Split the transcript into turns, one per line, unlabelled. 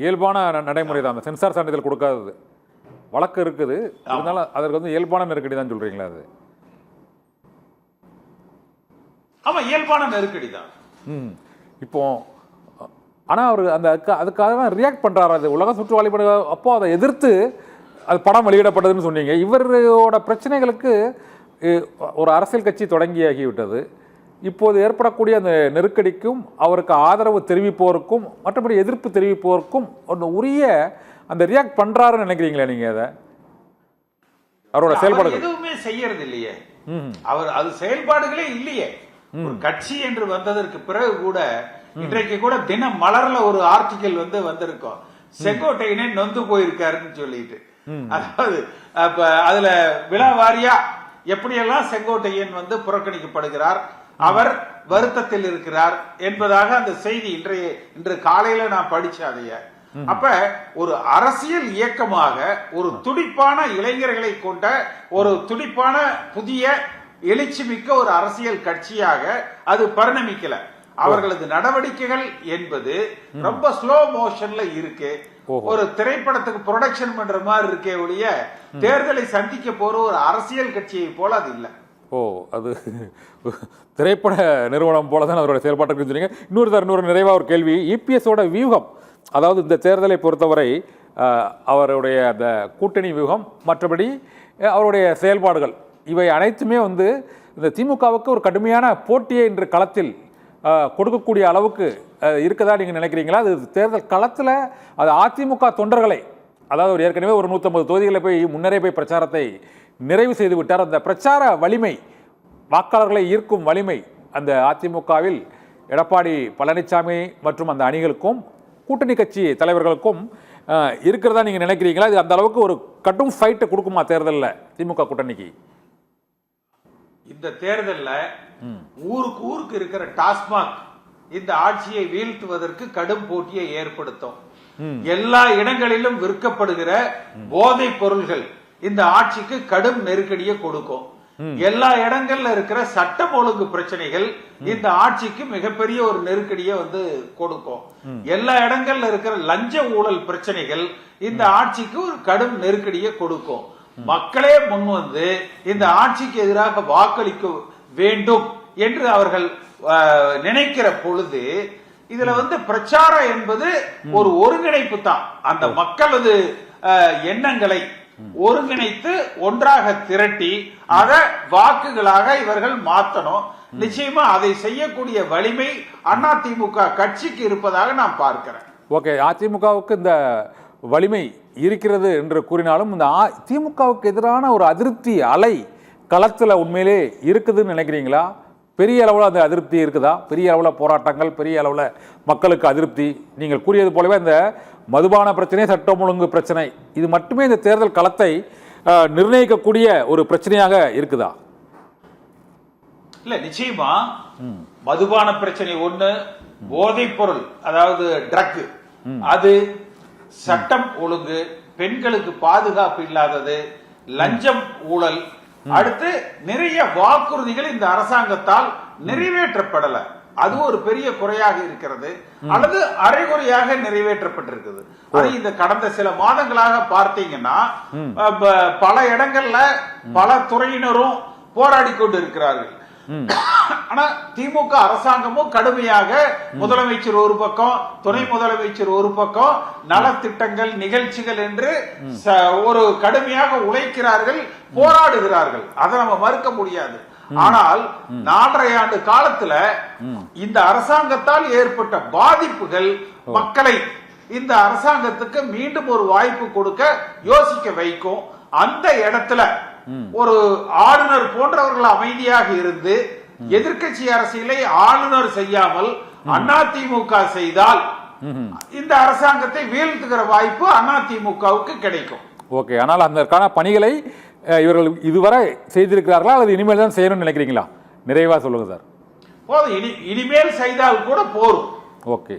இயல்பான நடைமுறை தான். அந்த சென்சார் சான்றிதழ் கொடுக்காதது வழக்கு இருக்குது, இருந்தாலும் அதற்கு வந்து இயல்பான நெருக்கடி தான் சொல்றீங்களா? அது
ஆமா, இயல்பான நெருக்கடி தான்.
இப்போ ஆனால் அவர் அந்த அதுக்காக தான் ரியாக்ட் பண்ணுறாரு. அது உலக சுற்று வழிபாடு அப்போ அதை எதிர்த்து அது படம் வெளியிடப்பட்டதுன்னு சொன்னீங்க. இவரோட பிரச்சனைகளுக்கு ஒரு அரசியல் கட்சி தொடங்கியாகிவிட்டது. இப்போது ஏற்படக்கூடிய அந்த நெருக்கடிக்கும் அவருக்கு ஆதரவு தெரிவிப்போருக்கும் மற்றபடி எதிர்ப்பு தெரிவிப்போருக்கும் ஒன்று உரிய அந்த ரியாக்ட் பண்ணுறாருன்னு நினைக்கிறீங்களா நீங்கள்? அதை அவரோட செயல்பாடுகள்
எதுவுமே செய்யறது இல்லையே, அவர் அது செயல்பாடுகளே இல்லையே. ஒரு கட்சி என்று வந்ததற்கு பிறகு கூட இன்றைக்கு கூட தினம் மலர்ல ஒரு ஆர்டிகல் வந்திருக்கும், செங்கோட்டையனே நொந்து போயிருக்காருன்னு சொல்லிட்டு. அதாவது அப்ப அதுல விழாவாரியா எப்படியெல்லாம் செங்கோட்டையன் புறக்கணிக்கப்படுகிறார், அவர் வருத்தத்தில் இருக்கிறார் என்பதாக அந்த செய்தி இன்று காலையில நான் படிச்சேன். அதைய அப்ப ஒரு அரசியல் இயக்கமாக ஒரு துடிப்பான இளைஞர்களை கொண்ட ஒரு துடிப்பான புதிய எழுச்சி மிக்க ஒரு அரசியல் கட்சியாக அது பரிணமிக்கல. அவர்களது நடவடிக்கைகள் என்பது ரொம்ப ஸ்லோ மோஷன்ல இருக்கு. ஒரு திரைப்படத்துக்கு ப்ரொடக்ஷன் பண்ற மாதிரி இருக்கே ஒழிய தேர்தலை சந்திக்க போற ஒரு அரசியல் கட்சியை போல அது இல்லை.
அது திரைப்பட நிறுவனம் போல தான் அவருடைய செயல்பாட்டுக்கு சொன்னீங்க. இன்னொரு நிறைவாக ஒரு கேள்வி, இபிஎஸோட வியூகம், அதாவது இந்த தேர்தலை பொறுத்தவரை அவருடைய அந்த கூட்டணி வியூகம், மற்றபடி அவருடைய செயல்பாடுகள், இவை அனைத்துமே இந்த திமுகவுக்கு ஒரு கடுமையான போட்டியை இன்று களத்தில் கொடுக்கக்கூடிய அளவுக்கு இருக்கதா நீங்கள் நினைக்கிறீங்களா? அது தேர்தல் களத்தில் அது அதிமுக தொண்டர்களை, அதாவது ஒரு ஏற்கனவே ஒரு 150 தொகுதிகளை போய் முன்னரே போய் பிரச்சாரத்தை நிறைவு செய்து விட்டார். அந்த பிரச்சார வலிமை, வாக்காளர்களை ஈர்க்கும் வலிமை அந்த அதிமுகவில் எடப்பாடி பழனிசாமி மற்றும் அந்த அணிகளுக்கும் கூட்டணி கட்சி தலைவர்களுக்கும் இருக்கிறதா நீங்கள் நினைக்கிறீங்களா? இது அந்த அளவுக்கு ஒரு கடும் ஃபைட்டை கொடுக்குமா தேர்தலில் திமுக கூட்டணிக்கு?
இந்த தேர்தலில் ஊருக்கு ஊருக்கு இருக்கிற டாஸ்மாக் இந்த ஆட்சியை வீழ்த்துவதற்கு கடும் போட்டியை ஏற்படுத்தும். எல்லா இடங்களிலும் விற்கப்படுகிற போதைப் பொருள்கள் இந்த ஆட்சிக்கு கடும் நெருக்கடியை கொடுக்கும். எல்லா இடங்கள்ல இருக்கிற சட்டம் ஒழுங்கு பிரச்சனைகள் இந்த ஆட்சிக்கு மிகப்பெரிய ஒரு நெருக்கடியை கொடுக்கும். எல்லா இடங்கள்ல இருக்கிற லஞ்ச ஊழல் பிரச்சனைகள் இந்த ஆட்சிக்கு ஒரு கடும் நெருக்கடியை கொடுக்கும். மக்களே முன்வந்து இந்த ஆட்சிக்கு எதிராக வாக்களிக்க வேண்டும் என்று அவர்கள் நினைக்கிற பொழுது இதுல பிரச்சாரம் என்பது ஒரு ஒருங்கிணைப்பு தான். அந்த மக்களது எண்ணங்களை ஒருங்கிணைத்து ஒன்றாக திரட்டி அதை வாக்குகளாக இவர்கள் மாற்றணும். நிச்சயமா அதை செய்யக்கூடிய வலிமை அதிமுக கட்சிக்கு இருப்பதாக நான் பார்க்கிறேன்.
ஓகே, அதிமுகவுக்கு இந்த வலிமை இருக்கிறது என்று கூறினாலும் இந்த திமுகவுக்கு எதிரான ஒரு அதிருப்தி அலை களத்தில் உண்மையிலே இருக்குதுன்னு நினைக்கிறீங்களா? பெரிய அளவில் அந்த அதிருப்தி இருக்குதா? பெரிய அளவில் போராட்டங்கள், பெரிய அளவில் மக்களுக்கு அதிருப்தி, நீங்கள் கூறியது போலவே இந்த மதுபான பிரச்சனை, சட்டம் ஒழுங்கு பிரச்சனை, இது மட்டுமே இந்த தேர்தல் களத்தை நிர்ணயிக்கக்கூடிய ஒரு பிரச்சனையாக இருக்குதா?
இல்ல, நிச்சயமா மதுபான பிரச்சனை ஒண்ணு, போதைப் பொருள் அதாவது ட்ரக், அது சட்டம் ஒழுங்கு, பெண்களுக்கு பாதுகாப்பு இல்லாதது, லஞ்சம் ஊழல், அடுத்து நிறைய வாக்குறுதிகள் இந்த அரசாங்கத்தால் நிறைவேற்றப்படல, அது ஒரு பெரிய குறையாக இருக்கிறது, அல்லது அரைகுறையாக நிறைவேற்றப்பட்டிருக்குது. அது இந்த கடந்த சில மாதங்களாக பார்த்தீங்கன்னா பல இடங்கள்ல பல துறையினரும் போராடி கொண்டு இருக்கிறார்கள். ஆனா திமுக அரசாங்கமும் கடுமையாக, முதலமைச்சர் ஒரு பக்கம், துணை முதலமைச்சர் ஒரு பக்கம், நலத்திட்டங்கள் நிகழ்ச்சிகள் என்று ஒரு கடுமையாக உழைக்கிறார்கள், போராடுகிறார்கள். அதை நம்ம மறுக்க முடியாது. ஆனால் 4.5 ஆண்டு காலத்துல இந்த அரசாங்கத்தால் ஏற்பட்ட பாதிப்புகள் மக்களை இந்த அரசாங்கத்துக்கு மீண்டும் ஒரு வாய்ப்பு கொடுக்க யோசிக்க வைக்கும். அந்த இடத்துல ஒரு ஆளுநர் போன்றவர்கள் அமைதியாக இருந்து எதிர்க்கட்சி அரசியலை ஆளுநர் செய்யாமல் அதிமுக செய்தால் இந்த அரசாங்கத்தை வீழ்த்துகிற வாய்ப்பு அதிமுகவுக்கு கிடைக்கும்.
ஓகே, ஆனால் அதற்கான பணிகளை இவர்கள் இதுவரை செய்திருக்கிறார்களா அல்லது இனிமேல் தான் செய்யணும்னு நினைக்கிறீங்களா? நிறைவா சொல்லுங்க சார்.
போதும், இனிமேல் செய்தால் கூட போரும்.
ஓகே.